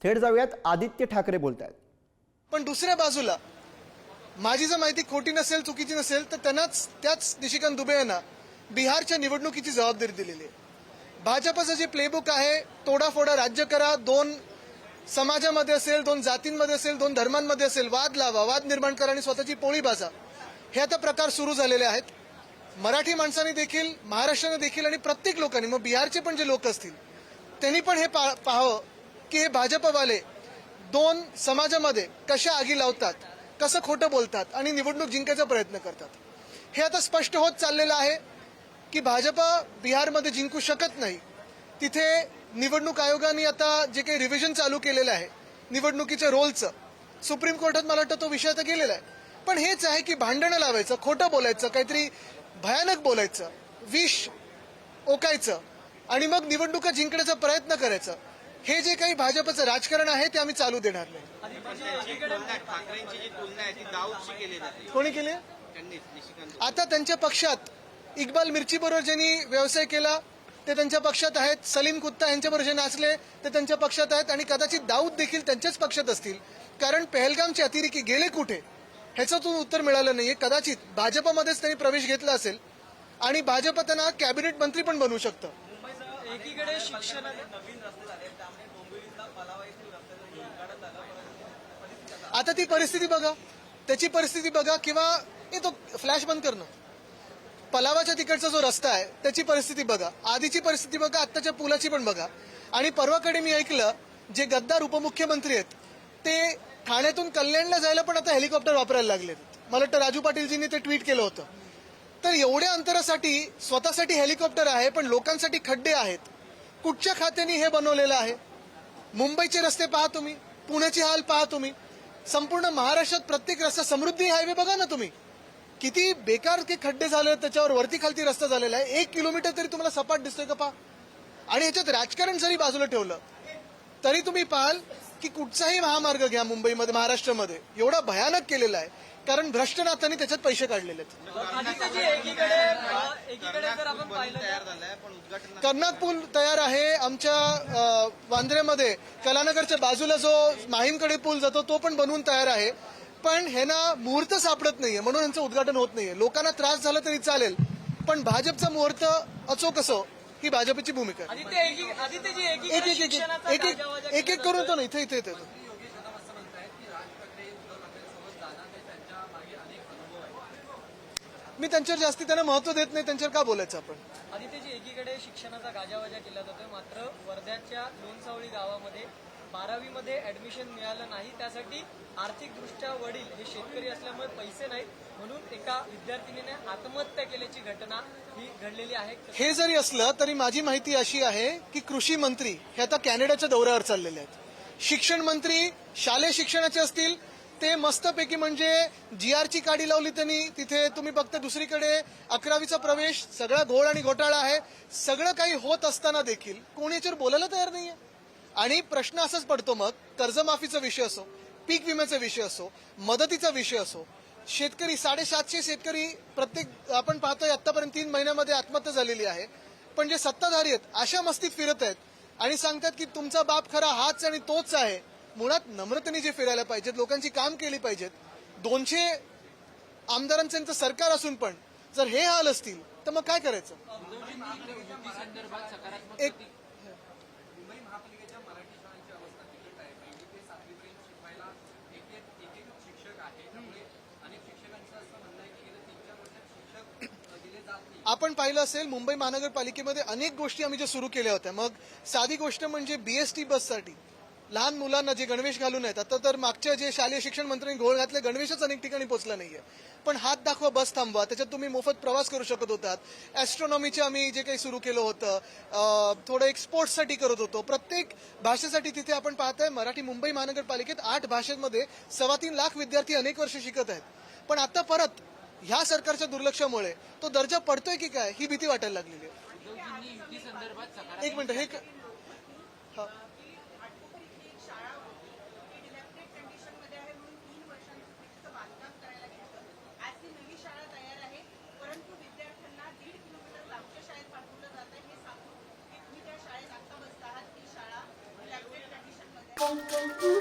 थेट जाऊयात, आदित्य ठाकरे बोलतायत. पण दुसऱ्या बाजूला माझी जर माहिती खोटी नसेल, चुकीची नसेल, तर त्याच निशिकांत दुबे यांना बिहारच्या निवडणुकीची जबाबदारी दिलेली आहे. भाजपचं जे प्लेबुक आहे, तोडाफोडा राज्य करा, दोन समाजामध्ये असेल, दोन जातींमध्ये असेल, दोन धर्मांमध्ये असेल, वाद लावा, वाद निर्माण करा आणि स्वतःची पोळी भाजा, हे आता प्रकार सुरू झालेले आहेत. मराठी माणसांनी देखील, महाराष्ट्राने देखील आणि प्रत्येक लोकांनी, मग बिहारचे पण जे लोक असतील त्यांनी पण हे पाहावं की हे भाजपवाले दोन समाजामध्ये कशा आगी लावतात, कसं खोटं बोलतात आणि निवडणूक जिंकायचा प्रयत्न करतात. हे आता स्पष्ट होत चाललेलं आहे की भाजप बिहारमध्ये जिंकू शकत नाही. तिथे निवडणूक आयोगाने आता जे काही रिव्हिजन चालू केलेलं आहे निवडणुकीच्या रोलचं, सुप्रीम कोर्टात मला वाटतं तो विषय आता गेलेला आहे. पण हेच आहे की भांडणं लावायचं, खोटं बोलायचं, काहीतरी भयानक बोलायचं, विष ओकायचं आणि मग निवडणुका जिंकण्याचा प्रयत्न करायचं, हे जे काही भाजपचं राजकारण आहे ते आम्ही चालू देणार नाही. कोणी केली? आता त्यांच्या पक्षात इक्बाल मिर्ची बरोबर ज्यांनी व्यवसाय केला ते त्यांच्या पक्षात आहेत, सलीम कुत्ता यांच्याबरोबर जे नाचले ते त्यांच्या पक्षात आहेत आणि कदाचित दाऊद देखील त्यांच्याच पक्षात असतील. कारण पहलगामचे अतिरेकी गेले कुठे ह्याचं उत्तर मिळालं नाहीये. कदाचित भाजपमध्येच त्यांनी प्रवेश घेतला असेल आणि भाजप त्यांना कॅबिनेट मंत्री पण बनवू शकतं. एकीकडे शिक्षण आता ती परिस्थिती बघा, त्याची परिस्थिती बघा, किंवा तो फ्लॅश बंद करणं, पलावाच्या तिकडचा जो रस्ता आहे त्याची परिस्थिती बघा, आधीची परिस्थिती बघा, आत्ताच्या पुलाची पण बघा. आणि परवाकडे मी ऐकलं जे गद्दार उपमुख्यमंत्री आहेत ते ठाण्यातून कल्याणला जायला पण आता हेलिकॉप्टर वापरायला लागलेत. मला वाटतं राजू पाटीलजींनी ते ट्विट केलं होतं. तर एवढ्या अंतरासाठी स्वतःसाठी हेलिकॉप्टर आहे, पण लोकांसाठी खड्डे आहेत. कुठच्या खात्याने हे बनवलेलं आहे? मुंबईचे रस्ते पहा तुम्ही, पुण्याचे हाल पहा तुम्ही, संपूर्ण महाराष्ट्रात प्रत्येक रस्ता, समृद्धी हायवे बघा ना तुम्ही, किती बेकार के खड्डे झाले, त्याच्यावर वरती खालती रस्ता झालेला आहे. 1 किलोमीटर तरी तुम्हाला सपाट दिसतोय का पहा. आणि ह्याच्यात राजकारण जरी बाजूला ठेवलं तरी तुम्ही पाहाल की कुठचाही महामार्ग घ्या मुंबईमध्ये, महाराष्ट्रामध्ये एवढा भयानक केलेला आहे कारण भ्रष्ट नाथांनी त्याच्यात पैसे काढलेले आहेत. कर्नाक पूल तयार आहे आमच्या वांद्र्यामध्ये, कलानगरच्या बाजूला जो माहीमकडे पूल जातो तो पण बनवून तयार आहे. पण हे ना मुहूर्त सापडत नाहीये म्हणून यांचं उद्घाटन होत नाहीये. लोकांना त्रास झाला तरी चालेल पण भाजपचा मुहूर्त अचोक असो ही भाजपची भूमिका आहे. एक एक करून येतो ना इथे इथे येतो. मी त्यांच्यावर जास्ती त्यांना महत्व देत नाही, त्यांच्यावर का बोलायचं आपण. आदित्यजी, एकीकडे शिक्षणाचा गाजावाजा केला जातोय, मात्र वर्ध्याच्या लोणसावळी गावामध्ये 12वी मध्ये ऍडमिशन मिळालं नाही. त्यासाठी आर्थिकदृष्ट्या वडील हे शेतकरी असल्यामुळे पैसे नाहीत म्हणून एका विद्यार्थिनीने आत्महत्या केल्याची घटना ही घडलेली आहे. हे जरी असलं तरी माझी माहिती अशी आहे की कृषी मंत्री हे आता कॅनडाच्या दौऱ्यावर चाललेले आहेत. शिक्षण मंत्री शालेय शिक्षणाचे असतील ते मस्तपैकी म्हणजे GRची काडी लावली त्यांनी तिथे. तुम्ही बघता दुसरीकडे 11वीचा प्रवेश, सगळा घोळ आणि घोटाळा आहे. सगळं काही होत असताना देखील कोणी याच्यावर बोलायला तयार नाहीये. आणि प्रश्न असाच पडतो मग, कर्जमाफीचा विषय असो, पीक विम्याचा विषय असो, मदतीचा विषय असो, शेतकरी 750 शेतकरी प्रत्येक आपण पाहतोय आतापर्यंत 3 महिन्यामध्ये आत्महत्या झालेली आहे. पण जे सत्ताधारी आहेत अशा मस्तीत फिरत आहेत आणि सांगतात की तुमचा बाप खरा हाच आणि तोच आहे. मुळात नम्रतेने जे फिरायला पाहिजेत, लोकांची काम केली पाहिजेत. 200 आमदारांचं सरकार असून पण जर हे हाल असतील तर मग काय करायचं. एक आपण पाहिलं असेल मुंबई महानगरपालिकेमध्ये अनेक गोष्टी आम्ही ज्या सुरू केल्या होत्या. मग साधी गोष्ट म्हणजे BST बससाठी लहान मुलांना जे गणवेश घालून आहेत, आता तर मागच्या जे शालेय शिक्षण मंत्र्यांनी घोळ घातले गणवेशच अनेक ठिकाणी पोहोचला नाहीये. पण हात दाखवा बस थांबवा, त्याच्यात तुम्ही मोफत प्रवास करू शकत होतात. ॲस्ट्रॉनॉमीचे आम्ही जे काही सुरू केलं होतं, थोडं एक स्पोर्ट्ससाठी करत होतो. प्रत्येक भाषेसाठी तिथे आपण पाहताय मराठी मुंबई महानगरपालिकेत 8 भाषांमध्ये 3.25 लाख विद्यार्थी अनेक वर्ष शिकत आहेत. पण आता परत ह्या सरकारच्या दुर्लक्षामुळे तो दर्जा पडतोय की काय ही भीती वाटायला लागलेली आहे. एक मिनिट हे शाळेत आहे